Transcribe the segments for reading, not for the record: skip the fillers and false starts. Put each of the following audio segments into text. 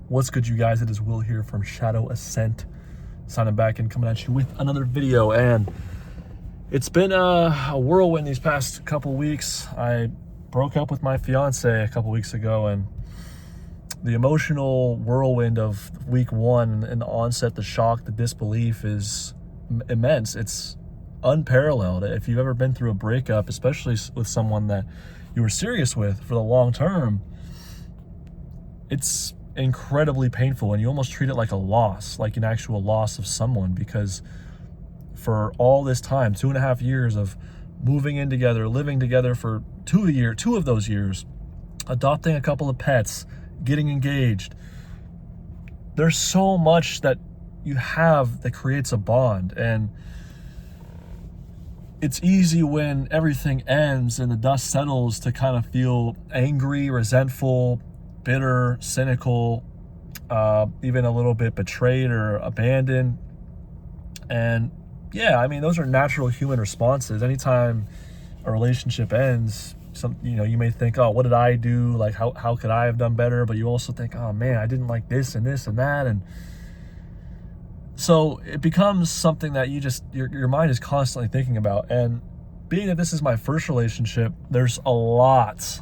What's good, you guys? It is Will here from SHADOW ASCENT, signing back and coming at you with another video. And it's been a whirlwind these past couple weeks. I broke up with my fiance a couple weeks ago, and the emotional whirlwind of week one and the onset, the shock, the disbelief is immense. It's unparalleled. If you've ever been through a breakup, especially with someone that you were serious with for the long term, it's incredibly painful, and you almost treat it like a loss, like an actual loss of someone, because for all this time, 2.5 years of moving in together, living together for two of those years, adopting a couple of pets, getting engaged, there's so much that you have that creates a bond. And it's easy when everything ends and the dust settles to kind of feel angry, resentful, bitter, cynical, even a little bit betrayed or abandoned. And yeah, I mean, those are natural human responses. Anytime a relationship ends, you may think, oh, what did I do? Like, how could I have done better? But you also think, oh man, I didn't like this and this and that. And so it becomes something that your mind is constantly thinking about. And being that this is my first relationship, there's a lot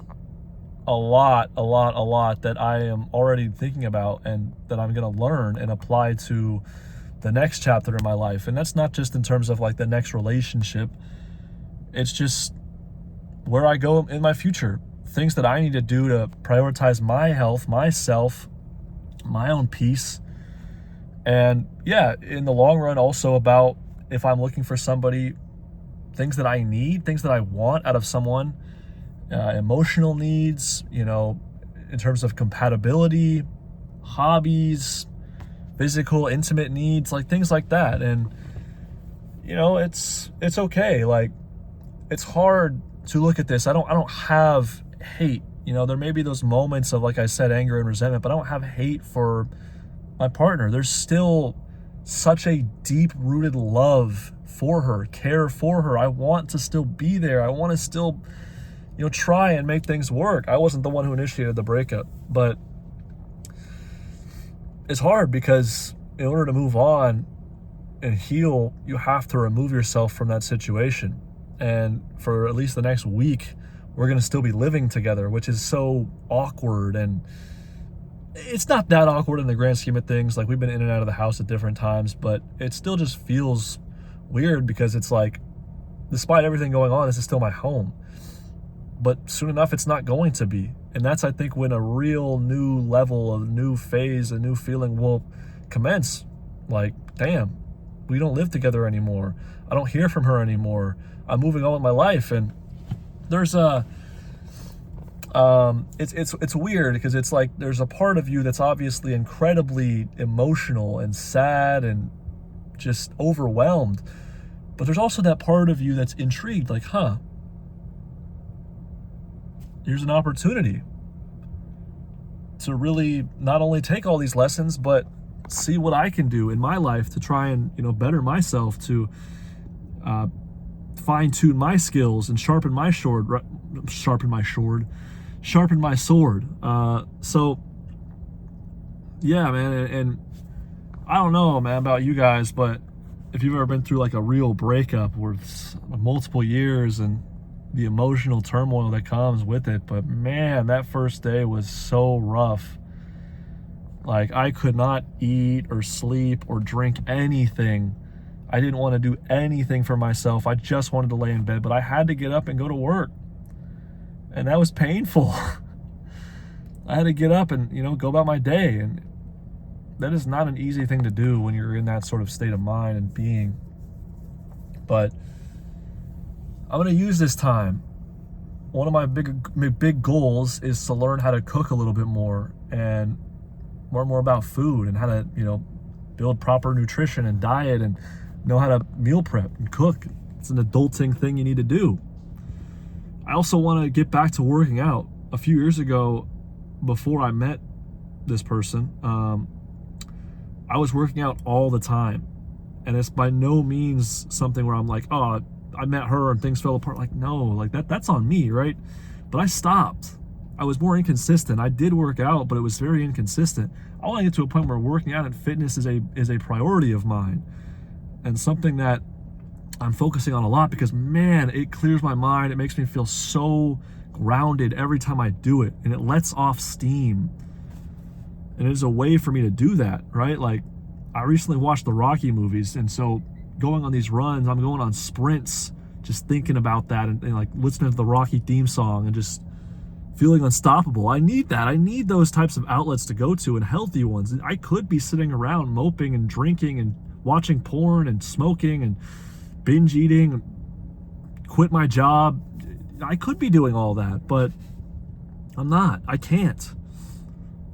that I am already thinking about and that I'm going to learn and apply to the next chapter in my life. And that's not just in terms of like the next relationship. It's just where I go in my future, things that I need to do to prioritize my health, myself, my own peace. And yeah, in the long run, also about if I'm looking for somebody, things that I need, things that I want out of someone, emotional needs, in terms of compatibility, hobbies, physical, intimate needs, like things like that. And, it's okay. Like, it's hard to look at this. I don't have hate. There may be those moments of, like I said, anger and resentment, but I don't have hate for my partner. There's still such a deep-rooted love for her, care for her. I want to still be there. I want to still try and make things work. I wasn't the one who initiated the breakup, but it's hard because in order to move on and heal, you have to remove yourself from that situation. And for at least the next week, we're going to still be living together, which is so awkward. And it's not that awkward in the grand scheme of things. Like, we've been in and out of the house at different times, but it still just feels weird because it's like, despite everything going on, this is still my home. But soon enough, it's not going to be. And that's, I think, when a real new level, a new phase, a new feeling will commence. Like, damn, we don't live together anymore. I don't hear from her anymore. I'm moving on with my life. And there's it's weird because it's like there's a part of you that's obviously incredibly emotional and sad and just overwhelmed. But there's also that part of you that's intrigued, like, here's an opportunity to really not only take all these lessons, but see what I can do in my life to try and, better myself, to fine-tune my skills and sharpen my sword. So, yeah, man, and I don't know, man, about you guys, but if you've ever been through like a real breakup with multiple years and the emotional turmoil that comes with it. But man, that first day was so rough. Like, I could not eat or sleep or drink anything. I didn't want to do anything for myself. I just wanted to lay in bed, but I had to get up and go to work. And that was painful. I had to get up and, go about my day. And that is not an easy thing to do when you're in that sort of state of mind and being. But I'm going to use this time. One of my big goals is to learn how to cook a little bit more and learn more about food and how to, build proper nutrition and diet and know how to meal prep and cook. It's an adulting thing you need to do. I also want to get back to working out. A few years ago, before I met this person, I was working out all the time. And it's by no means something where I'm like, oh, I met her and things fell apart. Like, no, like that's on me, right? But I stopped. I was more inconsistent. I did work out, but it was very inconsistent. I want to get to a point where working out and fitness is a priority of mine, and something that I'm focusing on a lot, because man, it clears my mind. It makes me feel so grounded every time I do it, and it lets off steam. And it is a way for me to do that, right? Like, I recently watched the Rocky movies, and so going on these runs, I'm going on sprints, just thinking about that, and like listening to the Rocky theme song and just feeling unstoppable. I need that. I need those types of outlets to go to, and healthy ones. I could be sitting around moping and drinking and watching porn and smoking and binge eating, quit my job. I could be doing all that, but I'm not. I can't.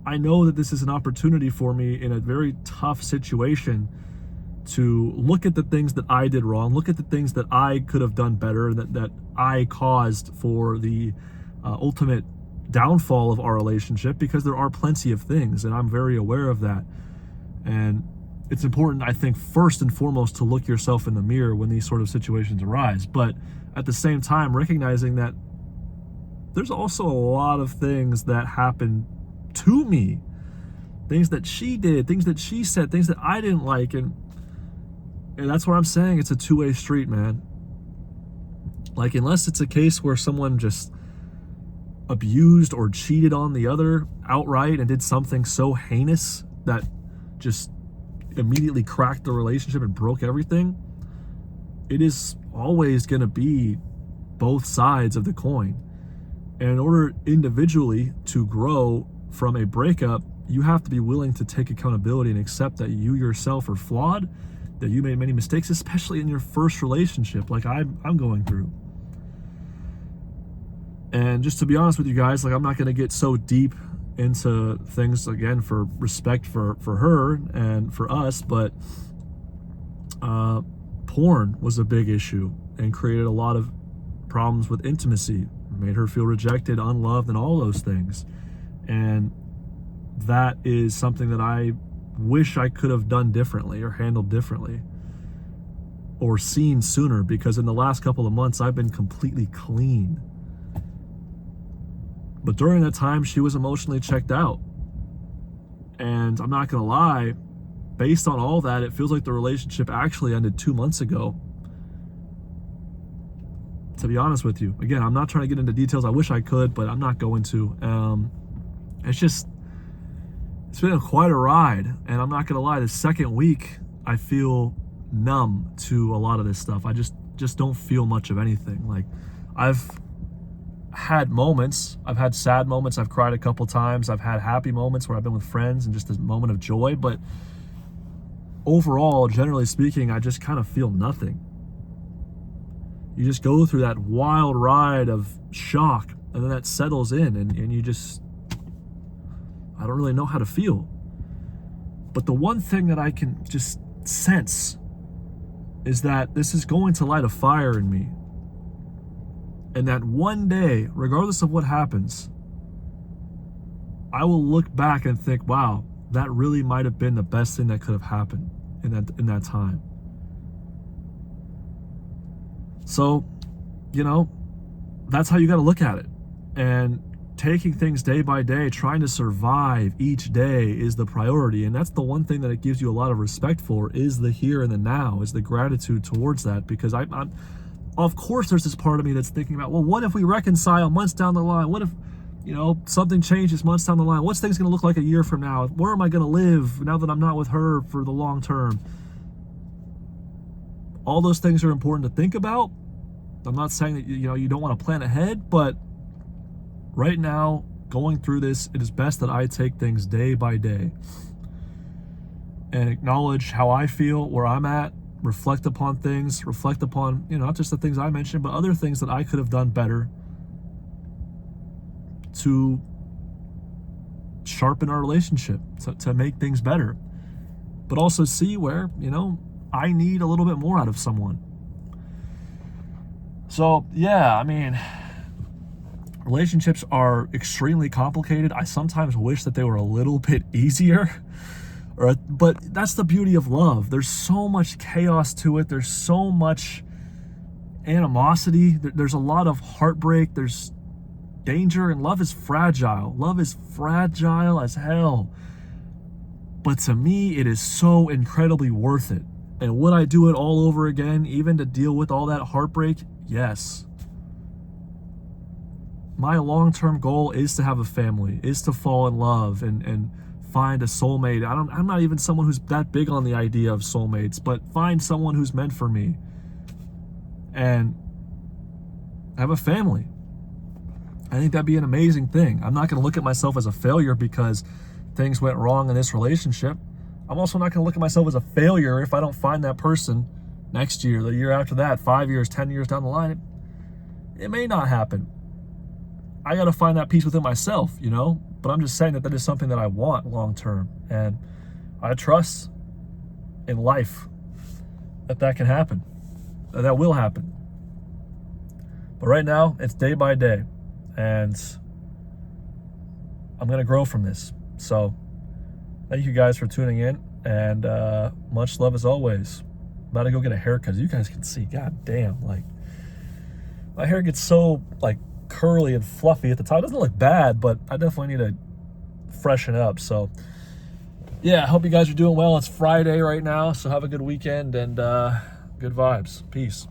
I know that this is an opportunity for me in a very tough situation to look at the things that I did wrong, look at the things that I could have done better, that I caused for the ultimate downfall of our relationship, because there are plenty of things, and I'm very aware of that. And it's important, I think, first and foremost, to look yourself in the mirror when these sort of situations arise. But at the same time, recognizing that there's also a lot of things that happen to me, things that she did, things that she said, things that I didn't like. And that's what I'm saying. It's a two-way street, man. Like, unless it's a case where someone just abused or cheated on the other outright and did something so heinous that just immediately cracked the relationship and broke everything, it is always going to be both sides of the coin. And in order individually to grow from a breakup, you have to be willing to take accountability and accept that you yourself are flawed, that you made many mistakes, especially in your first relationship, like I'm going through. And just to be honest with you guys, like, I'm not going to get so deep into things, again, for respect for her and for us, but porn was a big issue and created a lot of problems with intimacy, made her feel rejected, unloved, and all those things. And that is something that I wish I could have done differently, or handled differently, or seen sooner, because in the last couple of months I've been completely clean. But during that time, she was emotionally checked out. And I'm not gonna lie, based on all that, it feels like the relationship actually ended 2 months ago, to be honest with you. Again, I'm not trying to get into details. I wish I could, but I'm not going to. It's been quite a ride. And I'm not gonna lie, the second week, I feel numb to a lot of this stuff. I just don't feel much of anything. Like, I've had moments, I've had sad moments, I've cried a couple times, I've had happy moments where I've been with friends and just a moment of joy, but overall, generally speaking, I just kind of feel nothing. You just go through that wild ride of shock, and then that settles in, and you just, I don't really know how to feel. But the one thing that I can just sense is that this is going to light a fire in me. And that one day, regardless of what happens, I will look back and think, wow, that really might have been the best thing that could have happened in that time. So, that's how you got to look at it. And taking things day by day, trying to survive each day is the priority. And that's the one thing that it gives you a lot of respect for, is the here and the now, is the gratitude towards that. Because I'm of course, there's this part of me that's thinking about, well, what if we reconcile months down the line? What if, something changes months down the line? What's things going to look like a year from now? Where am I going to live now that I'm not with her for the long term? All those things are important to think about. I'm not saying that, you don't want to plan ahead, but right now, going through this, it is best that I take things day by day and acknowledge how I feel, where I'm at, reflect upon things, reflect upon, not just the things I mentioned, but other things that I could have done better to sharpen our relationship, to make things better. But also see where, I need a little bit more out of someone. So, yeah, relationships are extremely complicated. I sometimes wish that they were a little bit easier. But that's the beauty of love. There's so much chaos to it. There's so much animosity. There's a lot of heartbreak. There's danger, and love is fragile. Love is fragile as hell. But to me, it is so incredibly worth it. And would I do it all over again, even to deal with all that heartbreak? Yes. My long-term goal is to have a family, is to fall in love and find a soulmate. I'm not even someone who's that big on the idea of soulmates, but find someone who's meant for me and have a family. I think that'd be an amazing thing. I'm not going to look at myself as a failure because things went wrong in this relationship. I'm also not going to look at myself as a failure if I don't find that person next year, the year after that, 5 years, 10 years down the line. It may not happen. I got to find that peace within myself, you know? But I'm just saying that that is something that I want long term. And I trust in life that that can happen, that will happen. But right now, it's day by day. And I'm going to grow from this. So thank you guys for tuning in. And much love as always. I'm about to go get a haircut. As you guys can see, god damn, like my hair gets so like curly and fluffy at the top. It doesn't look bad, but I definitely need to freshen up. So yeah, I hope you guys are doing well. It's Friday right now, so have a good weekend and good vibes. Peace.